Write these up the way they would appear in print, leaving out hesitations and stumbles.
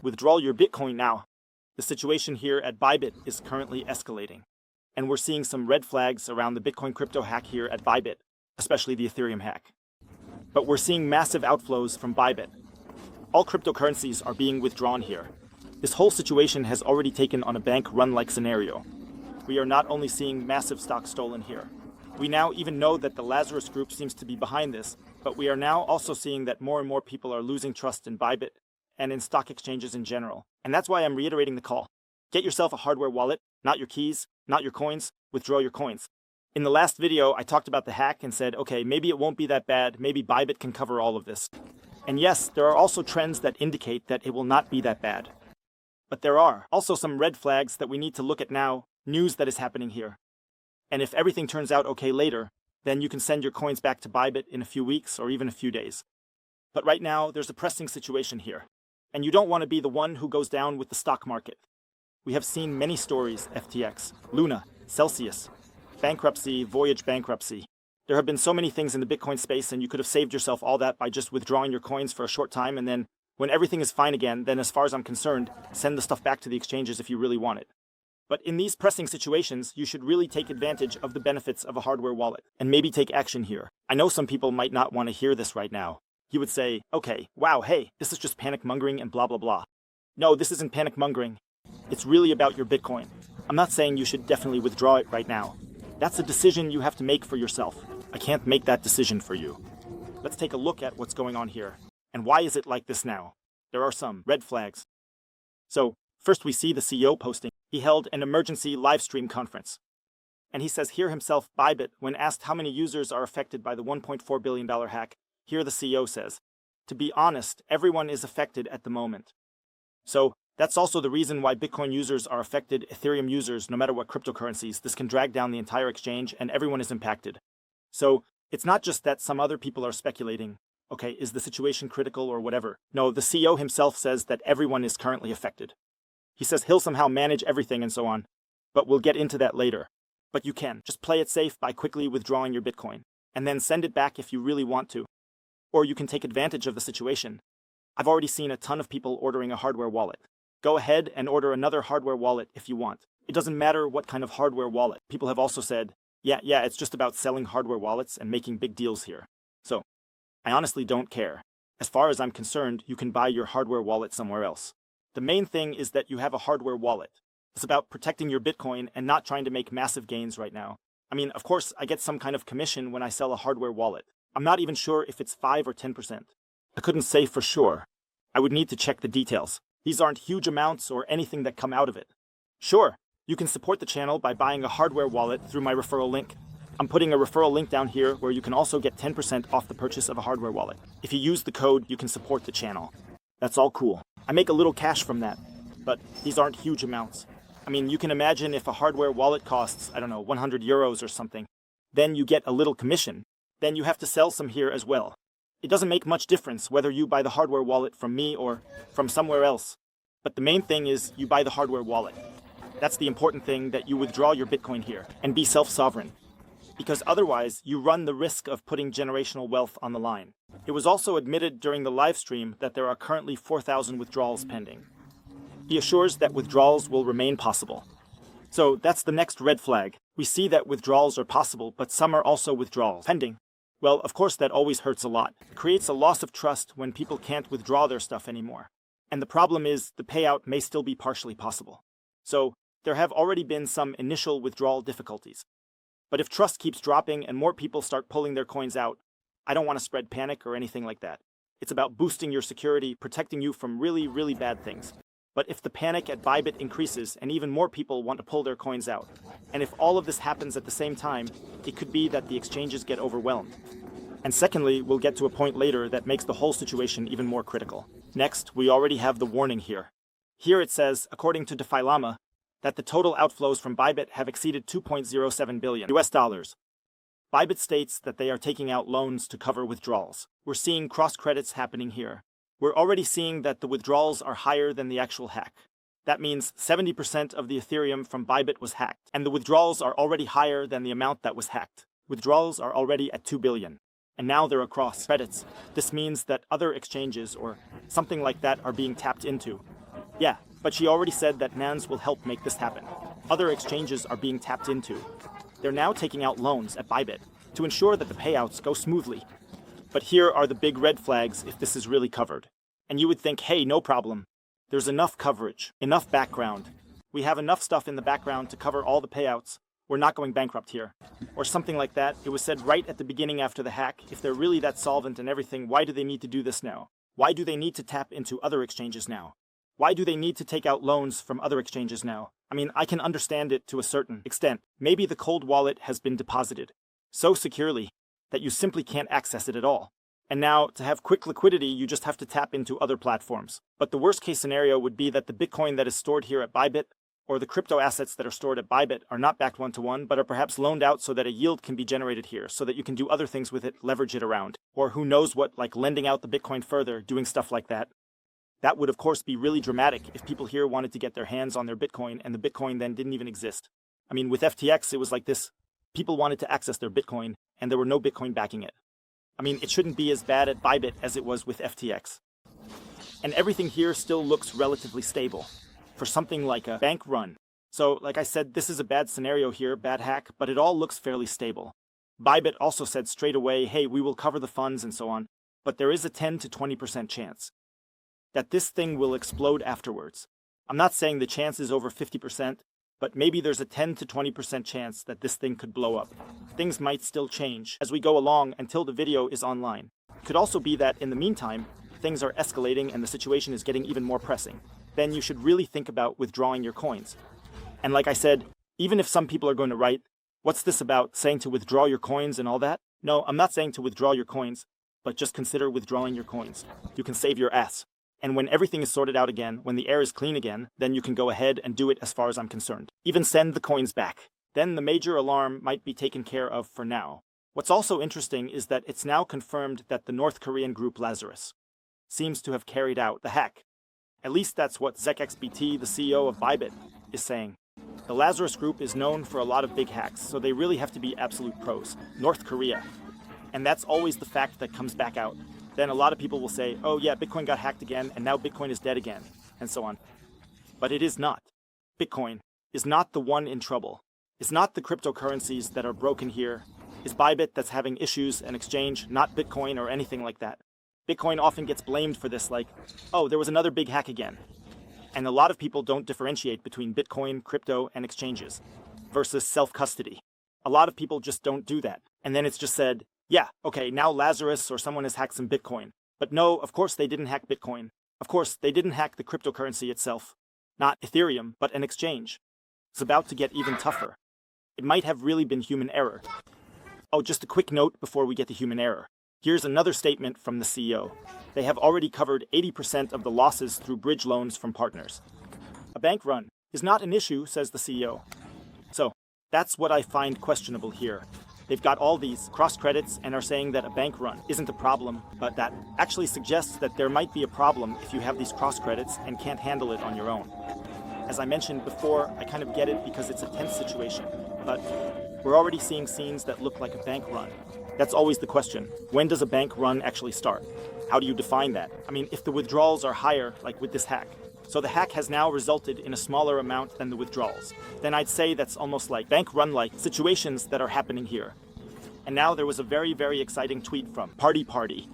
Withdraw your Bitcoin now. The situation here at Bybit is currently escalating. And we're seeing some red flags around the Bitcoin crypto hack here at Bybit, especially the Ethereum hack. But we're seeing massive outflows from Bybit. All cryptocurrencies are being withdrawn here. This whole situation has already taken on a bank run-like scenario. We are not only seeing massive stock stolen here. We now even know that the Lazarus group seems to be behind this, but we are now also seeing that more and more people are losing trust in Bybit and in stock exchanges in general. And that's why I'm reiterating the call. Get yourself a hardware wallet, not your keys, not your coins, withdraw your coins. In the last video, I talked about the hack and said, okay, maybe it won't be that bad, maybe Bybit can cover all of this. And yes, there are also trends that indicate that it will not be that bad. But there are also some red flags that we need to look at now, news that is happening here. And if everything turns out okay later, then you can send your coins back to Bybit in a few weeks or even a few days. But right now, there's a pressing situation here. And you don't want to be the one who goes down with the stock market. We have seen many stories, FTX, Luna, Celsius, bankruptcy, Voyage bankruptcy. There have been so many things in the Bitcoin space, and you could have saved yourself all that by just withdrawing your coins for a short time, and then when everything is fine again, then as far as I'm concerned, send the stuff back to the exchanges if you really want it. But in these pressing situations, you should really take advantage of the benefits of a hardware wallet, and maybe take action here. I know some people might not want to hear this right now. You would say, okay, wow, hey, this is just panic mongering and blah blah blah. No, this isn't panic mongering. It's really about your Bitcoin. I'm not saying you should definitely withdraw it right now. That's a decision you have to make for yourself. I can't make that decision for you. Let's take a look at what's going on here. And why is it like this now? There are some red flags. So, first we see the CEO posting. He held an emergency live stream conference. And he says here himself, Bybit, when asked how many users are affected by the $1.4 billion hack, here the CEO says, to be honest, everyone is affected at the moment. So, that's also the reason why Bitcoin users are affected, Ethereum users, no matter what cryptocurrencies. This can drag down the entire exchange and everyone is impacted. So, it's not just that some other people are speculating, okay, is the situation critical or whatever. No, the CEO himself says that everyone is currently affected. He says he'll somehow manage everything and so on, but we'll get into that later. But you can. Just play it safe by quickly withdrawing your Bitcoin, and then send it back if you really want to. Or you can take advantage of the situation. I've already seen a ton of people ordering a hardware wallet. Go ahead and order another hardware wallet if you want. It doesn't matter what kind of hardware wallet. People have also said, yeah, it's just about selling hardware wallets and making big deals here. So, I honestly don't care. As far as I'm concerned, you can buy your hardware wallet somewhere else. The main thing is that you have a hardware wallet. It's about protecting your Bitcoin and not trying to make massive gains right now. I mean, of course, I get some kind of commission when I sell a hardware wallet. I'm not even sure if it's 5 or 10%. I couldn't say for sure. I would need to check the details. These aren't huge amounts or anything that come out of it. Sure, you can support the channel by buying a hardware wallet through my referral link. I'm putting a referral link down here where you can also get 10% off the purchase of a hardware wallet. If you use the code, you can support the channel. That's all cool. I make a little cash from that, but these aren't huge amounts. I mean, you can imagine if a hardware wallet costs, I don't know, 100 euros or something. Then you get a little commission. Then you have to sell some here as well. It doesn't make much difference whether you buy the hardware wallet from me or from somewhere else. But the main thing is you buy the hardware wallet. That's the important thing, that you withdraw your Bitcoin here and be self-sovereign. Because otherwise, you run the risk of putting generational wealth on the line. It was also admitted during the live stream that there are currently 4,000 withdrawals pending. He assures that withdrawals will remain possible. So that's the next red flag. We see that withdrawals are possible, but some are also withdrawals pending. Well, of course that always hurts a lot. It creates a loss of trust when people can't withdraw their stuff anymore. And the problem is the payout may still be partially possible. So there have already been some initial withdrawal difficulties. But if trust keeps dropping and more people start pulling their coins out, I don't want to spread panic or anything like that. It's about boosting your security, protecting you from really, really bad things. But if the panic at Bybit increases and even more people want to pull their coins out, and if all of this happens at the same time, it could be that the exchanges get overwhelmed. And secondly, we'll get to a point later that makes the whole situation even more critical. Next, we already have the warning here. Here it says, according to DeFi Llama, that the total outflows from Bybit have exceeded $2.07 billion US dollars. Bybit states that they are taking out loans to cover withdrawals. We're seeing cross credits happening here. We're already seeing that the withdrawals are higher than the actual hack. That means 70% of the Ethereum from Bybit was hacked, and the withdrawals are already higher than the amount that was hacked. Withdrawals are already at 2 billion. And now they're across credits. This means that other exchanges or something like that are being tapped into. Yeah, but she already said that NANS will help make this happen. Other exchanges are being tapped into. They're now taking out loans at Bybit to ensure that the payouts go smoothly. But here are the big red flags if this is really covered. And you would think, hey, no problem. There's enough coverage, enough background. We have enough stuff in the background to cover all the payouts. We're not going bankrupt here. Or something like that. It was said right at the beginning after the hack, if they're really that solvent and everything, why do they need to do this now? Why do they need to tap into other exchanges now? Why do they need to take out loans from other exchanges now? I mean, I can understand it to a certain extent. Maybe the cold wallet has been deposited so securely that you simply can't access it at all. And now, to have quick liquidity, you just have to tap into other platforms. But the worst case scenario would be that the Bitcoin that is stored here at Bybit, or the crypto assets that are stored at Bybit, are not backed one-to-one, but are perhaps loaned out so that a yield can be generated here, so that you can do other things with it, leverage it around. Or who knows what, like lending out the Bitcoin further, doing stuff like that. That would of course be really dramatic if people here wanted to get their hands on their Bitcoin and the Bitcoin then didn't even exist. I mean, with FTX, it was like this. People wanted to access their Bitcoin, and there were no Bitcoin backing it. I mean, it shouldn't be as bad at Bybit as it was with FTX. And everything here still looks relatively stable for something like a bank run. So, like I said, this is a bad scenario here, bad hack, but it all looks fairly stable. Bybit also said straight away, hey, we will cover the funds and so on, but there is a 10 to 20% chance that this thing will explode afterwards. I'm not saying the chance is over 50%, but maybe there's a 10 to 20% chance that this thing could blow up. Things might still change as we go along until the video is online. It could also be that in the meantime, things are escalating and the situation is getting even more pressing. Then you should really think about withdrawing your coins. And like I said, even if some people are going to write, what's this about, saying to withdraw your coins and all that? No, I'm not saying to withdraw your coins, but just consider withdrawing your coins. You can save your ass. And when everything is sorted out again, when the air is clean again, then you can go ahead and do it as far as I'm concerned. Even send the coins back. Then the major alarm might be taken care of for now. What's also interesting is that it's now confirmed that the North Korean group Lazarus seems to have carried out the hack. At least that's what ZekXBT, the CEO of Bybit, is saying. The Lazarus group is known for a lot of big hacks, so they really have to be absolute pros. North Korea. And that's always the fact that comes back out. Then a lot of people will say, oh yeah, Bitcoin got hacked again, and now Bitcoin is dead again, and so on. But it is not. Bitcoin is not the one in trouble. It's not the cryptocurrencies that are broken here. It's Bybit that's having issues and exchange, not Bitcoin or anything like that. Bitcoin often gets blamed for this, like, oh, there was another big hack again. And a lot of people don't differentiate between Bitcoin, crypto, and exchanges versus self-custody. A lot of people just don't do that. And then it's just said, yeah, okay, now Lazarus or someone has hacked some Bitcoin. But no, of course they didn't hack Bitcoin. Of course, they didn't hack the cryptocurrency itself. Not Ethereum, but an exchange. It's about to get even tougher. It might have really been human error. Oh, just a quick note before we get to human error. Here's another statement from the CEO. They have already covered 80% of the losses through bridge loans from partners. A bank run is not an issue, says the CEO. So, that's what I find questionable here. They've got all these cross credits and are saying that a bank run isn't a problem, but that actually suggests that there might be a problem if you have these cross credits and can't handle it on your own. As I mentioned before, I kind of get it because it's a tense situation, but we're already seeing scenes that look like a bank run. That's always the question. When does a bank run actually start? How do you define that? I mean, if the withdrawals are higher, like with this hack, so the hack has now resulted in a smaller amount than the withdrawals, then I'd say that's almost like bank run-like situations that are happening here. And now there was a very, very exciting tweet from Party,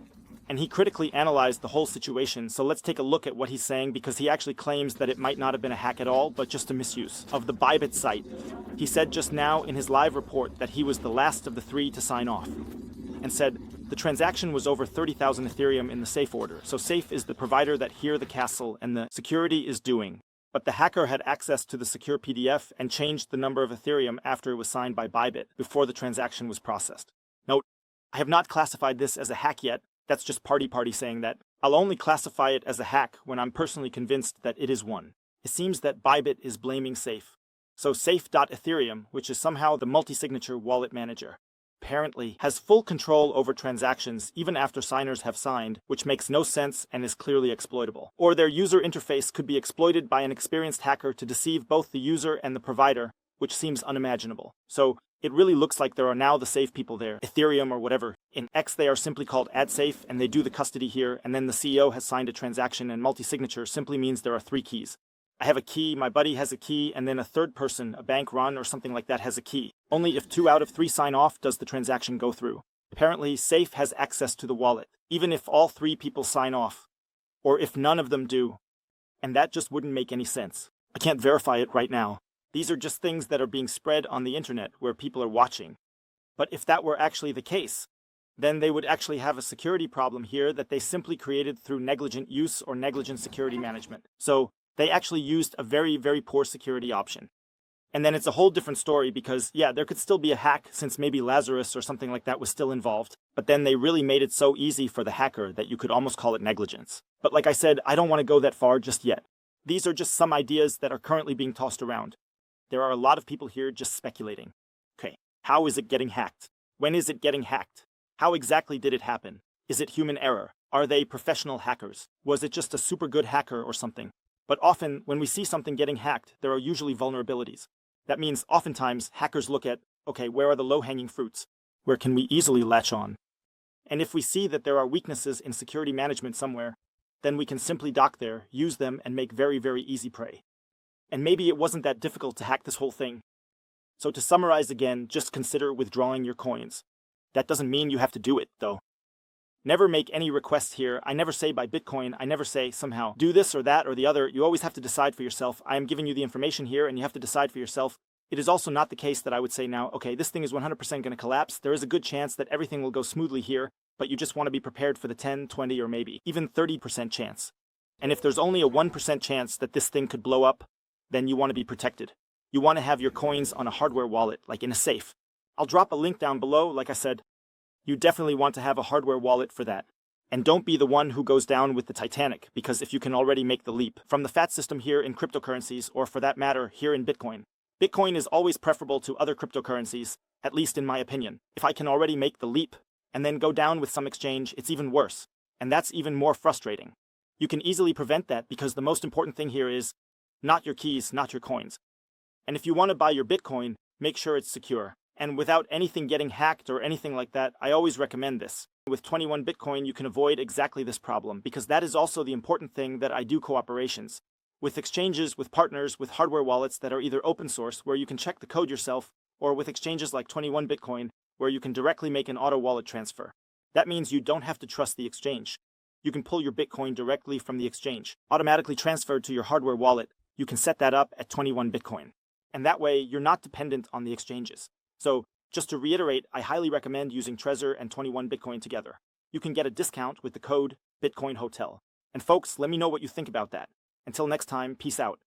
and he critically analyzed the whole situation, so let's take a look at what he's saying because he actually claims that it might not have been a hack at all, but just a misuse of the Bybit site. He said just now in his live report that he was the last of the 3 to sign off, and said, the transaction was over 30,000 Ethereum in the safe order, so safe is the provider that here the castle and the security is doing. But the hacker had access to the secure PDF and changed the number of Ethereum after it was signed by Bybit before the transaction was processed. Note, I have not classified this as a hack yet. That's just Party saying that. I'll only classify it as a hack when I'm personally convinced that it is one. It seems that Bybit is blaming Safe. So Safe.Ethereum, which is somehow the multi-signature wallet manager, apparently has full control over transactions even after signers have signed, which makes no sense and is clearly exploitable. Or their user interface could be exploited by an experienced hacker to deceive both the user and the provider, which seems unimaginable. So It really looks like there are now the safe people there, Ethereum or whatever. In X, they are simply called AdSafe, and they do the custody here, and then the CEO has signed a transaction, and multi-signature simply means there are 3 keys. I have a key, my buddy has a key, and then a third person, a bank run or something like that, has a key. Only if 2 out of 3 sign off does the transaction go through. Apparently, Safe has access to the wallet, even if all 3 people sign off, or if none of them do. And that just wouldn't make any sense. I can't verify it right now. These are just things that are being spread on the internet where people are watching. But if that were actually the case, then they would actually have a security problem here that they simply created through negligent use or negligent security management. So they actually used a very, very poor security option. And then it's a whole different story because, yeah, there could still be a hack since maybe Lazarus or something like that was still involved. But then they really made it so easy for the hacker that you could almost call it negligence. But like I said, I don't want to go that far just yet. These are just some ideas that are currently being tossed around. There are a lot of people here just speculating. Okay, how is it getting hacked? When is it getting hacked? How exactly did it happen? Is it human error? Are they professional hackers? Was it just a super good hacker or something? But often, when we see something getting hacked, there are usually vulnerabilities. That means oftentimes hackers look at, okay, where are the low-hanging fruits? Where can we easily latch on? And if we see that there are weaknesses in security management somewhere, then we can simply dock there, use them, and make very, very easy prey. And maybe it wasn't that difficult to hack this whole thing. So to summarize again, just consider withdrawing your coins. That doesn't mean you have to do it, though. Never make any requests here. I never say buy Bitcoin. I never say somehow do this or that or the other. You always have to decide for yourself. I am giving you the information here and you have to decide for yourself. It is also not the case that I would say now, okay, this thing is 100% going to collapse. There is a good chance that everything will go smoothly here, but you just want to be prepared for the 10, 20, or maybe even 30% chance. And if there's only a 1% chance that this thing could blow up, then you want to be protected. You want to have your coins on a hardware wallet, like in a safe. I'll drop a link down below, like I said. You definitely want to have a hardware wallet for that. And don't be the one who goes down with the Titanic, because if you can already make the leap from the fiat system here in cryptocurrencies, or for that matter, here in Bitcoin. Bitcoin is always preferable to other cryptocurrencies, at least in my opinion. If I can already make the leap, and then go down with some exchange, it's even worse. And that's even more frustrating. You can easily prevent that because the most important thing here is not your keys, not your coins. And if you want to buy your Bitcoin, make sure it's secure. And without anything getting hacked or anything like that, I always recommend this. With 21 Bitcoin, you can avoid exactly this problem, because that is also the important thing that I do cooperations. With exchanges, with partners, with hardware wallets that are either open source, where you can check the code yourself, or with exchanges like 21 Bitcoin, where you can directly make an auto wallet transfer. That means you don't have to trust the exchange. You can pull your Bitcoin directly from the exchange, automatically transferred to your hardware wallet. You can set that up at 21 Bitcoin. And that way, you're not dependent on the exchanges. So, just to reiterate, I highly recommend using TREZOR and 21 Bitcoin together. You can get a discount with the code BitcoinHotel. And folks, let me know what you think about that. Until next time, peace out.